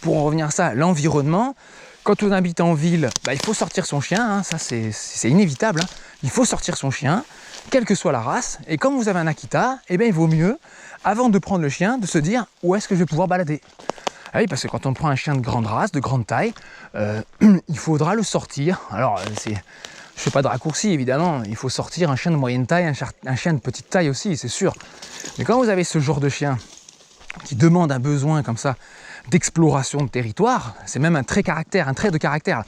Pour en revenir à ça, l'environnement, quand on habite en ville, il faut sortir son chien, hein, ça c'est inévitable, hein. Il faut sortir son chien, quelle que soit la race, et quand vous avez un Akita, il vaut mieux, avant de prendre le chien, de se dire où est-ce que je vais pouvoir balader. Ah oui, parce que quand on prend un chien de grande race, de grande taille, il faudra le sortir. Alors, je ne fais pas de raccourci, évidemment. Il faut sortir un chien de moyenne taille, un chien de petite taille aussi, c'est sûr. Mais quand vous avez ce genre de chien qui demande un besoin comme ça d'exploration de territoire, c'est même un trait de caractère.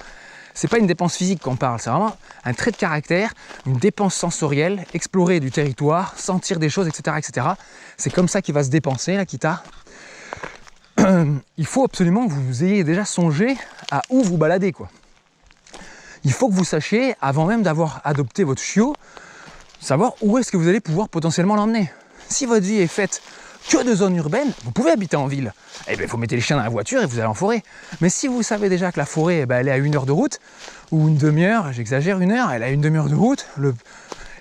C'est pas une dépense physique qu'on parle, c'est vraiment un trait de caractère, une dépense sensorielle, explorer du territoire, sentir des choses, etc. etc. C'est comme ça qu'il va se dépenser, l'Akita. Il faut absolument que vous ayez déjà songé à où vous baladez, quoi. Il faut que vous sachiez, avant même d'avoir adopté votre chiot, savoir où est-ce que vous allez pouvoir potentiellement l'emmener. Si votre vie est faite que de zones urbaines, vous pouvez habiter en ville. Vous mettez les chiens dans la voiture et vous allez en forêt. Mais si vous savez déjà que la forêt, elle est à 1 heure de route, ou une demi-heure, j'exagère, 1 heure, elle a une demi-heure de route,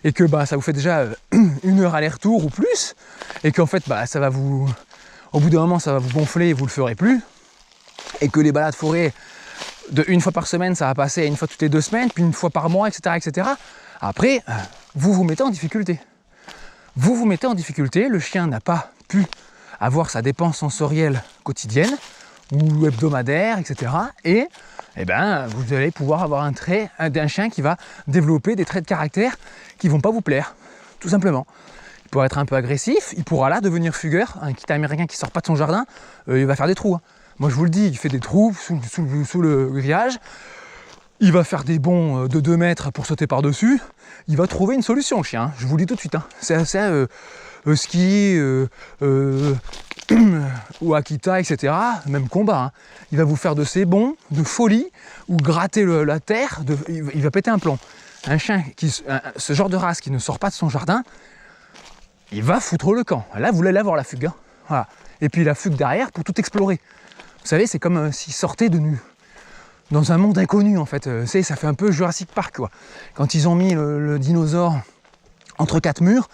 et que ça vous fait déjà 1 heure aller-retour ou plus, et qu'en fait, ça va vous... Au bout d'un moment, ça va vous gonfler et vous le ferez plus. Et que les balades forêt, de 1 fois par semaine, ça va passer à 1 fois toutes les 2 semaines, puis 1 fois par mois, etc. etc. Après, vous vous mettez en difficulté. Vous vous mettez en difficulté, le chien n'a pas pu avoir sa dépense sensorielle quotidienne ou hebdomadaire, etc. Et vous allez pouvoir avoir un chien qui va développer des traits de caractère qui ne vont pas vous plaire, tout simplement. Il pourra être un peu agressif, il pourra là devenir fugueur. Un Akita américain qui ne sort pas de son jardin, il va faire des trous. Hein. Moi je vous le dis, il fait des trous sous le grillage. Il va faire des bonds de 2 mètres pour sauter par-dessus. Il va trouver une solution, le chien. Hein. Je vous le dis tout de suite. Hein. C'est assez ski ou Akita, etc. Même combat. Hein. Il va vous faire de ces bonds de folie ou gratter la terre. Il va péter un plomb. Un chien, ce genre de race qui ne sort pas de son jardin, il va foutre le camp. Là, vous allez avoir la fugue. Hein. Voilà. Et puis la fugue derrière pour tout explorer. Vous savez, c'est comme s'il sortait de nu. Dans un monde inconnu, en fait. Ça fait un peu Jurassic Park, quoi. Quand ils ont mis le dinosaure entre 4 murs,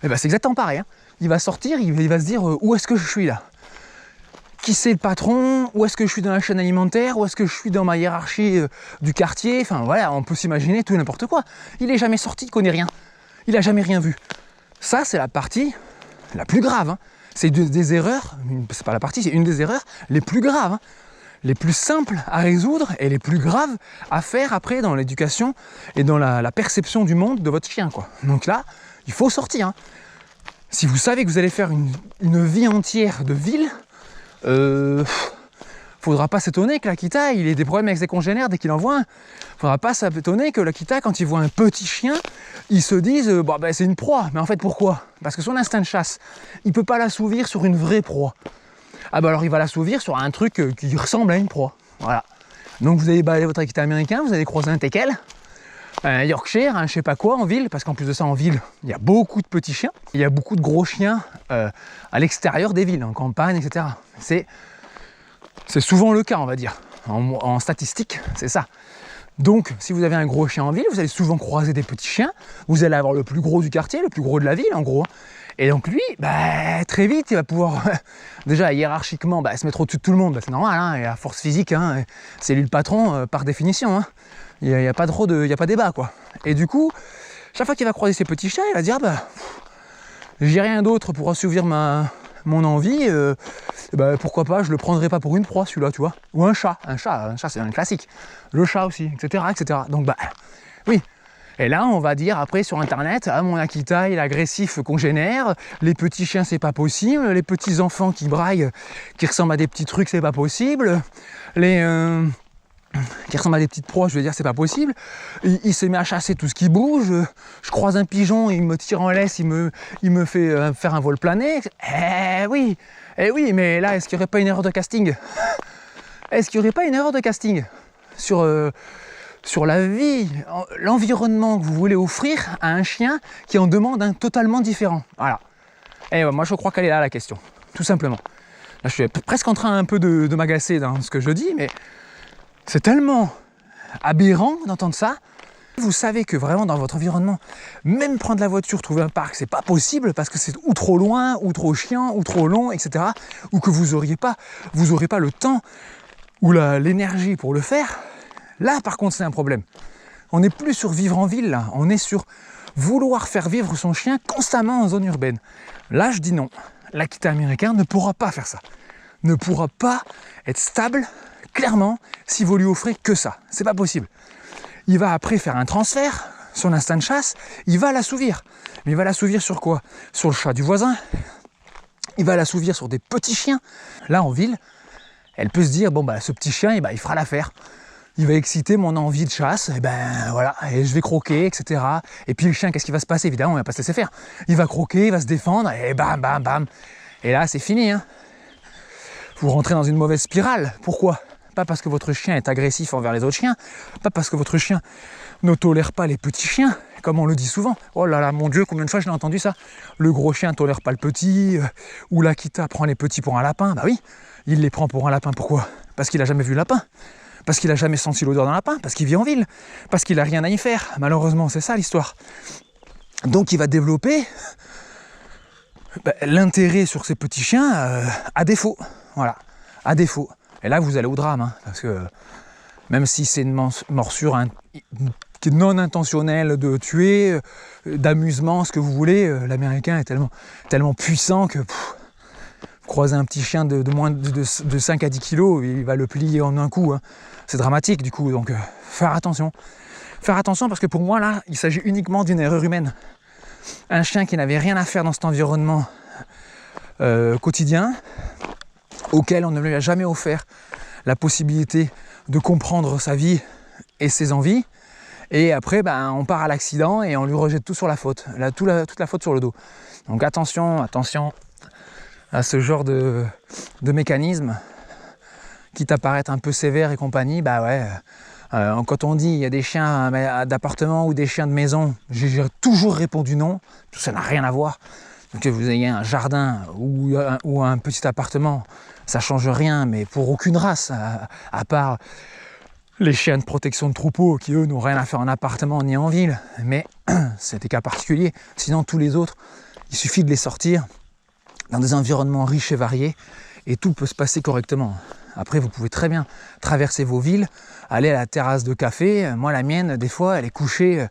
c'est exactement pareil. Hein. Il va sortir, il va se dire où est-ce que je suis là? Qui c'est le patron? Où est-ce que je suis dans la chaîne alimentaire? Où est-ce que je suis dans ma hiérarchie du quartier? Enfin voilà, on peut s'imaginer tout et n'importe quoi. Il n'est jamais sorti, il ne connaît rien. Il n'a jamais rien vu. Ça, c'est la partie la plus grave. Hein. C'est des erreurs, c'est pas la partie, c'est une des erreurs les plus graves. Hein. Les plus simples à résoudre et les plus graves à faire après dans l'éducation et dans la perception du monde de votre chien, quoi. Donc là, il faut sortir. Hein. Si vous savez que vous allez faire une vie entière de ville, faudra pas s'étonner que l'Akita il ait des problèmes avec ses congénères dès qu'il en voit un. Faudra pas s'étonner que l'Akita, quand il voit un petit chien, il se dise c'est une proie. Mais en fait, pourquoi? Parce que son instinct de chasse, il peut pas l'assouvir sur une vraie proie. Alors il va l'assouvir sur un truc qui ressemble à une proie. Voilà. Donc vous allez balader votre Akita américain, vous allez croiser un teckel, un Yorkshire, un je sais pas quoi en ville, parce qu'en plus de ça en ville, il y a beaucoup de petits chiens, il y a beaucoup de gros chiens à l'extérieur des villes, en campagne, etc. C'est souvent le cas, on va dire. En statistique, c'est ça. Donc, si vous avez un gros chien en ville, vous allez souvent croiser des petits chiens, vous allez avoir le plus gros du quartier, le plus gros de la ville, en gros. Et donc lui, très vite, il va pouvoir, déjà hiérarchiquement, se mettre au-dessus de tout le monde, c'est normal, hein, et à force physique, hein, c'est lui le patron par définition. Hein. Il n'y a pas débat, quoi. Et du coup, chaque fois qu'il va croiser ses petits chiens, il va dire, j'ai rien d'autre pour assouvir mon envie, pourquoi pas, je le prendrai pas pour une proie, celui-là, tu vois. Ou un chat c'est un classique. Le chat aussi, etc. etc. Donc, oui. Et là, on va dire après sur internet, mon Akita il est agressif congénère, les petits chiens c'est pas possible, les petits enfants qui braillent, qui ressemblent à des petits trucs c'est pas possible, qui ressemblent à des petites proies, je veux dire c'est pas possible, il se met à chasser tout ce qui bouge, je croise un pigeon, il me tire en laisse, il me fait faire un vol plané, oui, mais là est-ce qu'il n'y aurait pas une erreur de casting? Est-ce qu'il n'y aurait pas une erreur de casting sur la vie, l'environnement que vous voulez offrir à un chien qui en demande un totalement différent. Voilà. Et moi, je crois qu'elle est là, la question. Tout simplement. Là, je suis presque en train un peu de m'agacer dans ce que je dis, mais c'est tellement aberrant d'entendre ça Vous savez que vraiment dans votre environnement, même prendre la voiture, trouver un parc, c'est pas possible parce que c'est ou trop loin, ou trop chiant, ou trop long, etc. Ou que vous aurez pas le temps ou l'énergie pour le faire. Là, par contre, c'est un problème. On n'est plus sur vivre en ville, là. On est sur vouloir faire vivre son chien constamment en zone urbaine. Là, je dis non. L'Akita américain ne pourra pas faire ça. Ne pourra pas être stable, clairement, si vous lui offrez que ça. C'est pas possible. Il va après faire un transfert, son instinct de chasse, il va l'assouvir. Mais il va l'assouvir sur quoi? Sur le chat du voisin. Il va l'assouvir sur des petits chiens. Là, en ville, elle peut se dire, bon, bah, ce petit chien, il fera l'affaire. Il va exciter mon envie de chasse, et ben voilà, et je vais croquer, etc. Et puis le chien, qu'est-ce qui va se passer? Évidemment, il va pas se laisser faire. Il va croquer, il va se défendre, et bam, bam, bam. Et là, c'est fini, hein. Vous rentrez dans une mauvaise spirale. Pourquoi? Pas parce que votre chien est agressif envers les autres chiens, pas parce que votre chien ne tolère pas les petits chiens, comme on le dit souvent. Oh là là, mon Dieu, combien de fois je l'ai entendu ça? Le gros chien ne tolère pas le petit, ou l'Akita prend les petits pour un lapin. Bah oui, il les prend pour un lapin. Pourquoi? Parce qu'il n'a jamais vu le lapin, parce qu'il n'a jamais senti l'odeur d'un lapin, parce qu'il vit en ville, parce qu'il n'a rien à y faire. Malheureusement, c'est ça l'histoire. Donc il va développer l'intérêt sur ces petits chiens à défaut. Voilà, à défaut. Et là, vous allez au drame, hein, parce que même si c'est une morsure qui est non intentionnelle de tuer, d'amusement, ce que vous voulez, l'Américain est tellement puissant que vous croisez un petit chien de moins de 5 à 10 kilos, il va le plier en un coup. Hein. C'est dramatique du coup, donc faire attention. Faire attention parce que pour moi, là, il s'agit uniquement d'une erreur humaine. Un chien qui n'avait rien à faire dans cet environnement quotidien, auquel on ne lui a jamais offert la possibilité de comprendre sa vie et ses envies. Et après, on part à l'accident et on lui rejette tout sur la faute, toute la faute sur le dos. Donc attention à ce genre de mécanisme, quitte à paraître un peu sévère et compagnie, quand on dit il y a des chiens d'appartement ou des chiens de maison, j'ai toujours répondu non, ça n'a rien à voir. Donc que vous ayez un jardin ou un petit appartement, ça change rien, mais pour aucune race, à part les chiens de protection de troupeau qui eux n'ont rien à faire en appartement ni en ville, mais c'est des cas particuliers. Sinon tous les autres, il suffit de les sortir dans des environnements riches et variés et tout peut se passer correctement. Après, vous pouvez très bien traverser vos villes, aller à la terrasse de café. Moi, la mienne, des fois, elle est couchée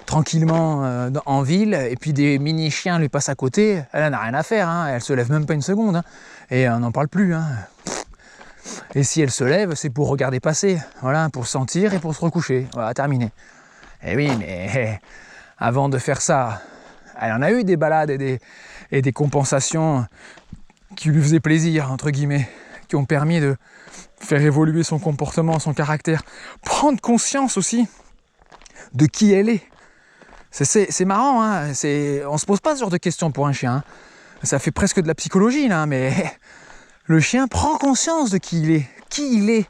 tranquillement en ville, et puis des mini-chiens lui passent à côté. Elle n'a rien à faire, hein. Elle se lève même pas une seconde, hein. Et on n'en parle plus. Hein. Et si elle se lève, c'est pour regarder passer, voilà, pour sentir et pour se recoucher. Voilà, terminé. Et oui, mais avant de faire ça, elle en a eu des balades et des compensations qui lui faisaient plaisir, entre guillemets, qui ont permis de faire évoluer son comportement, son caractère, prendre conscience aussi de qui elle est. C'est marrant, hein, on se pose pas ce genre de questions pour un chien. Hein. Ça fait presque de la psychologie, là, mais le chien prend conscience de qui il est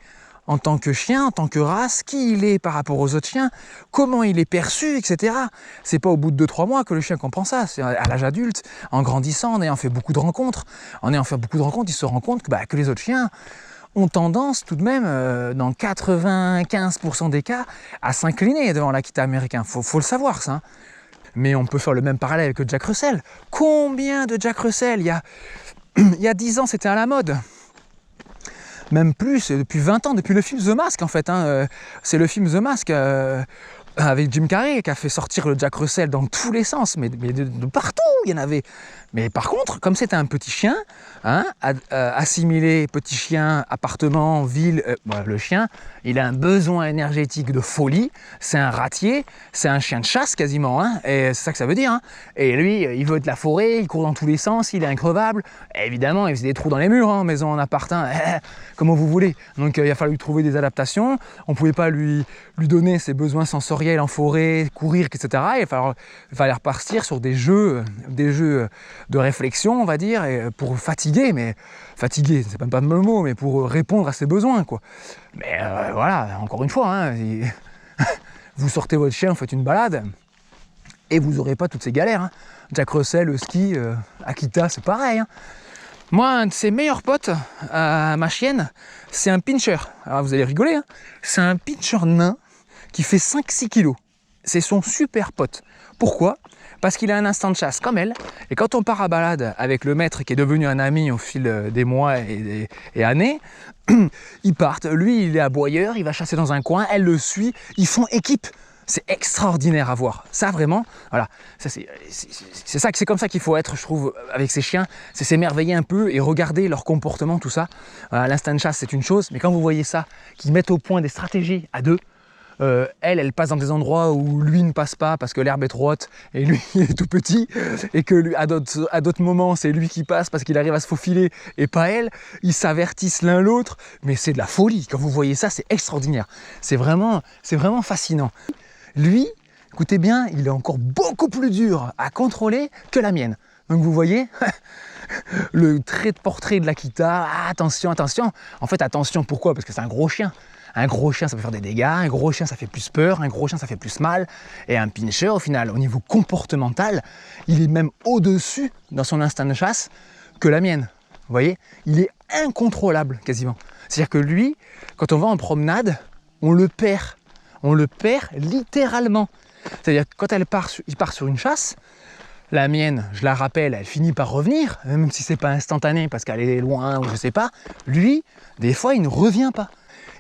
en tant que chien, en tant que race, qui il est par rapport aux autres chiens, comment il est perçu, etc. C'est pas au bout de 2-3 mois que le chien comprend ça, c'est à l'âge adulte, en grandissant, en ayant fait beaucoup de rencontres. En ayant fait beaucoup de rencontres, il se rend compte que les autres chiens ont tendance tout de même, dans 95% des cas, à s'incliner devant l'Akita américain. Faut le savoir, ça. Hein. Mais on peut faire le même parallèle que Jack Russell. Combien de Jack Russell il y a 10 ans, c'était à la mode. Même plus, depuis 20 ans, depuis le film The Mask en fait. Hein, c'est le film The Mask avec Jim Carrey qui a fait sortir le Jack Russell dans tous les sens, mais de partout il y en avait. Mais par contre, comme c'était un petit chien, hein, assimilé, petit chien, appartement, ville, le chien, il a un besoin énergétique de folie, c'est un ratier, c'est un chien de chasse quasiment, hein, et c'est ça que ça veut dire. Hein. Et lui, il veut de la forêt, il court dans tous les sens, il est increvable. Et évidemment, il faisait des trous dans les murs, hein, maison en appart, comment vous voulez. Donc il a fallu trouver des adaptations, on ne pouvait pas lui donner ses besoins sensoriels en forêt, courir, etc. Il fallait repartir sur des jeux de réflexion, on va dire, et pour fatiguer, c'est même pas le mot, mais pour répondre à ses besoins, quoi. Mais voilà, encore une fois, hein, vous sortez votre chien, vous faites une balade, et vous n'aurez pas toutes ces galères. Hein. Jack Russell, le ski, Akita, c'est pareil. Hein. Moi, un de ses meilleurs potes, ma chienne, c'est un pinscher. Alors vous allez rigoler, hein. C'est un pinscher nain qui fait 5-6 kilos. C'est son super pote. Pourquoi? Parce qu'il a un instinct de chasse comme elle. Et quand on part à balade avec le maître qui est devenu un ami au fil des mois et années, ils partent. Lui, il est aboyeur, il va chasser dans un coin, elle le suit, ils font équipe. C'est extraordinaire à voir. Ça, vraiment, voilà. C'est comme ça qu'il faut être, je trouve, avec ces chiens. C'est s'émerveiller un peu et regarder leur comportement, tout ça. Voilà, l'instinct de chasse, c'est une chose. Mais quand vous voyez ça, qu'ils mettent au point des stratégies à deux, elle passe dans des endroits où lui ne passe pas parce que l'herbe est trop haute et lui il est tout petit, et que lui, à d'autres moments c'est lui qui passe parce qu'il arrive à se faufiler et pas elle. Ils s'avertissent l'un l'autre, mais c'est de la folie. Quand vous voyez ça, c'est extraordinaire. C'est vraiment fascinant. Lui, écoutez bien, il est encore beaucoup plus dur à contrôler que la mienne. Donc vous voyez, le trait de portrait de l'Akita, attention, attention. En fait, attention, pourquoi? Parce que c'est un gros chien. Un gros chien, ça peut faire des dégâts, un gros chien, ça fait plus peur, un gros chien, ça fait plus mal. Et un pinscher, au final, au niveau comportemental, il est même au-dessus dans son instinct de chasse que la mienne. Vous voyez, il est incontrôlable quasiment. C'est-à-dire que lui, quand on va en promenade, on le perd. On le perd littéralement. C'est-à-dire que quand il part sur une chasse, la mienne, je la rappelle, elle finit par revenir, même si c'est pas instantané parce qu'elle est loin ou je sais pas. Lui, des fois, il ne revient pas.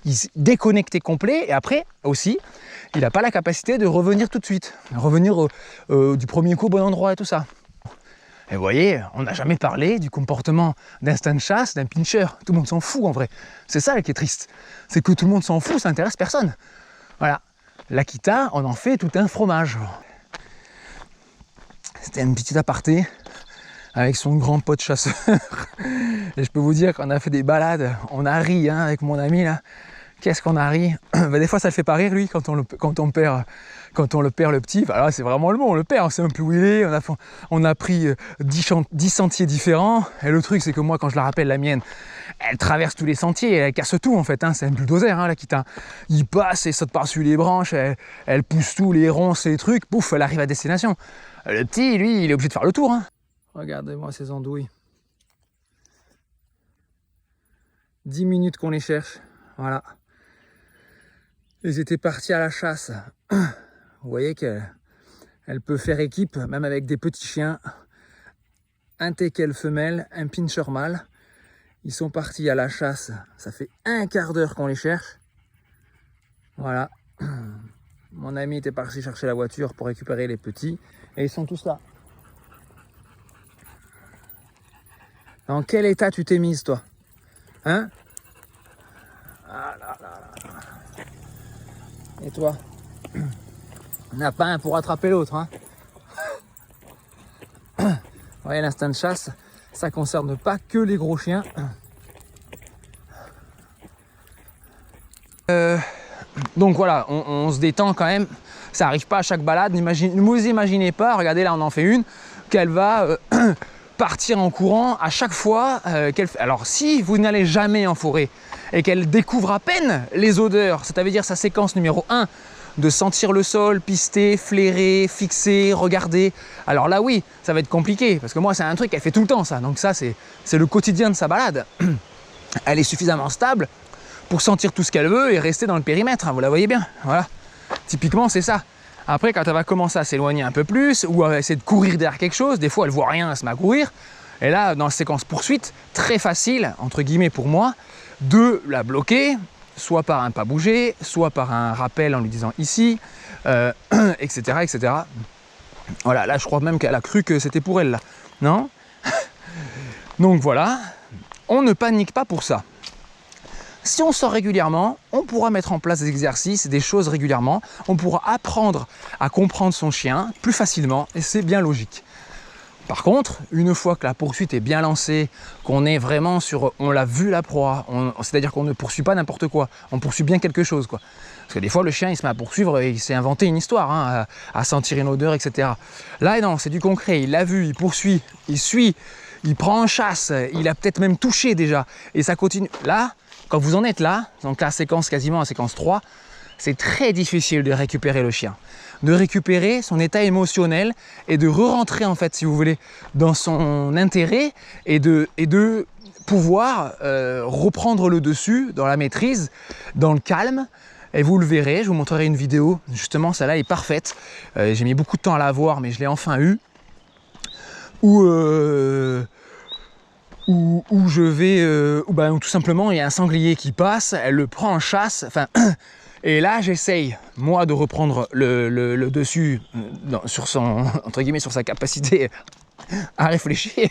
Il est déconnecté complet, et après aussi, il n'a pas la capacité de revenir tout de suite, revenir du premier coup au bon endroit et tout ça. Et vous voyez, on n'a jamais parlé du comportement d'instinct de chasse d'un pinscher. Tout le monde s'en fout en vrai. C'est ça qui est triste. C'est que tout le monde s'en fout, ça n'intéresse personne. Voilà. L'Akita, on en fait tout un fromage. C'était une petite aparté avec son grand pote chasseur. Et je peux vous dire qu'on a fait des balades, on a ri avec mon ami là. Qu'est-ce qu'on a ri. Des fois ça le fait pas rire lui quand on le perd le petit. Enfin, là c'est vraiment le mot, on le perd, on sait même plus où il est. On a pris 10 sentiers différents. Et le truc c'est que moi quand je la rappelle, la mienne, elle traverse tous les sentiers, elle casse tout en fait. C'est un bulldozer l'Akita. Il passe et saute par-dessus les branches, elle pousse tous les ronces et les trucs, pouf, elle arrive à destination. Le petit, lui, il est obligé de faire le tour. Regardez-moi ces andouilles. 10 minutes qu'on les cherche. Voilà. Ils étaient partis à la chasse. Vous voyez qu'elle peut faire équipe, même avec des petits chiens. Un teckel femelle, un pinscher mâle. Ils sont partis à la chasse. Ça fait un quart d'heure qu'on les cherche. Voilà. Mon ami était parti chercher la voiture pour récupérer les petits. Et ils sont tous là. Dans quel état tu t'es mise, toi? Ah là là là. Et toi? On n'a pas un pour attraper l'autre. Vous voyez, l'instinct de chasse, ça ne concerne pas que les gros chiens. Donc voilà, on se détend quand même. Ça n'arrive pas à chaque balade. Ne vous imaginez pas, regardez là on en fait une, qu'elle va partir en courant à chaque fois qu'elle fait. Alors si vous n'allez jamais en forêt et qu'elle découvre à peine les odeurs, ça veut dire sa séquence numéro 1, de sentir le sol, pister, flairer, fixer, regarder. Alors là oui, ça va être compliqué, parce que moi c'est un truc qu'elle fait tout le temps ça. Donc ça c'est le quotidien de sa balade. Elle est suffisamment stable pour sentir tout ce qu'elle veut et rester dans le périmètre, vous la voyez bien, voilà. Typiquement c'est ça. Après quand elle va commencer à s'éloigner un peu plus, ou à essayer de courir derrière quelque chose, des fois elle voit rien, elle se met à courir. Et là, dans la séquence poursuite, très facile, entre guillemets pour moi, de la bloquer, soit par un pas bougé, soit par un rappel en lui disant ici, etc., etc. Voilà, là je crois même qu'elle a cru que c'était pour elle là, non? Donc voilà, on ne panique pas pour ça. Si on sort régulièrement, on pourra mettre en place des exercices, des choses régulièrement, on pourra apprendre à comprendre son chien plus facilement et c'est bien logique. Par contre, une fois que la poursuite est bien lancée, qu'on est vraiment sur, on l'a vu la proie, c'est-à-dire qu'on ne poursuit pas n'importe quoi, on poursuit bien quelque chose, quoi. Parce que des fois le chien il se met à poursuivre et il s'est inventé une histoire, à sentir une odeur, etc. Là non, c'est du concret, il l'a vu, il poursuit, il suit, il prend en chasse, il a peut-être même touché déjà, et ça continue. Là, quand vous en êtes là, donc la séquence quasiment la séquence 3, c'est très difficile de récupérer le chien, de récupérer son état émotionnel et de re-rentrer en fait, si vous voulez, dans son intérêt et de pouvoir reprendre le dessus dans la maîtrise, dans le calme Et vous le verrez, je vous montrerai une vidéo, justement celle-là est parfaite. J'ai mis beaucoup de temps à la voir, mais je l'ai enfin eue. Où je vais, où tout simplement il y a un sanglier qui passe, elle le prend en chasse, enfin, et là j'essaye, moi, de reprendre le dessus sur son, entre guillemets, sur sa capacité à réfléchir.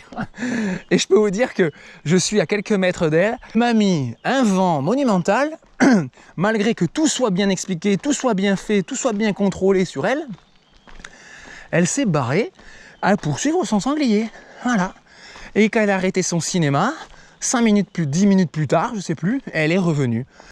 Et je peux vous dire que je suis à quelques mètres d'elle, m'a mis un vent monumental, malgré que tout soit bien expliqué, tout soit bien fait, tout soit bien contrôlé sur elle, elle s'est barrée à poursuivre son sanglier. Voilà. Et quand elle a arrêté son cinéma, 5 minutes plus, 10 minutes plus tard, je sais plus, elle est revenue.